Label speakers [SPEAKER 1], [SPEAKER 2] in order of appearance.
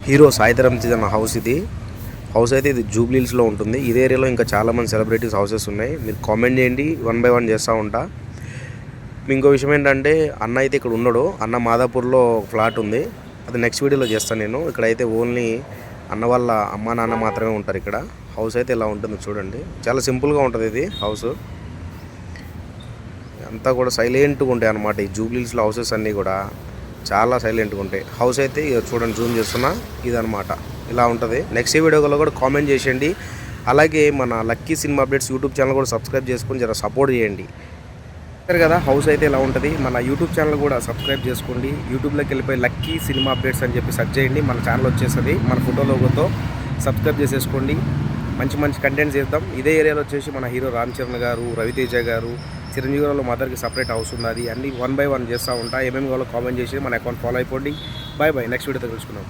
[SPEAKER 1] Hero Sai Dharam Tej అన్న house ఇది. House అయితే ఇది జూబ్లీ హిల్స్లో ఉంటుంది. ఇదే ఏరియాలో ఇంకా చాలామంది సెలబ్రిటీస్ హౌసెస్ ఉన్నాయి. మీరు కామెంట్ చేయండి, 1 by 1 చేస్తూ ఉంటా. ఇంకో విషయం ఏంటంటే అన్న అయితే ఇక్కడ ఉండడు. అన్న మాదాపూర్లో ఒక ఫ్లాట్ ఉంది, అది నెక్స్ట్ వీడియోలో చేస్తాను నేను. ఇక్కడైతే ఓన్లీ అన్న వాళ్ళ అమ్మ నాన్న మాత్రమే ఉంటారు ఇక్కడ. హౌస్ అయితే ఇలా ఉంటుంది చూడండి, చాలా సింపుల్గా ఉంటుంది ఇది హౌస్. అంతా కూడా సైలెంట్గా ఉంటాయి అన్నమాట. ఈ జూబ్లీ హిల్స్లో హౌసెస్ అన్నీ కూడా చాలా సైలెంట్గా ఉంటాయి. హౌస్ అయితే చూడండి, జూమ్ చేస్తున్నా, ఇదనమాట ఇలా ఉంటుంది. నెక్స్ట్ వీడియోలో కూడా కామెంట్ చేసేయండి. అలాగే మన lucky cinema updates YouTube channel కూడా సబ్స్క్రైబ్ చేసుకొని జర సపోర్ట్ చేయండి. సరే కదా, హౌస్ అయితే ఇలా ఉంటుంది. మన యూట్యూబ్ ఛానల్ కూడా సబ్స్క్రైబ్ చేసుకోండి. యూట్యూబ్లోకి వెళ్ళిపోయి లక్కీ సినిమా అప్డేట్స్ అని చెప్పి సెర్చ్ చేయండి, మన ఛానల్ వచ్చేస్తుంది. మన ఫోటో లోగోతో సబ్స్క్రైబ్ చేసేసుకోండి. మంచి మంచి కంటెంట్ చేద్దాం. ఇదే ఏరియాలో వచ్చేసి మన హీరో రామ్ చరణ్ గారు, రవితేజ గారు, చిరంజీవి గారు మదర్కి సపరేట్ హౌస్ ఉన్నది. అన్నీ 1 by 1 చేస్తూ ఉంటా. ఏమేమి కావాలో కామెంట్ చేసి మన అకౌంట్ ఫాలో అయిపోండి. బాయ్ బాయ్, నెక్స్ట్ వీడియోతో కలుసుకుందాం.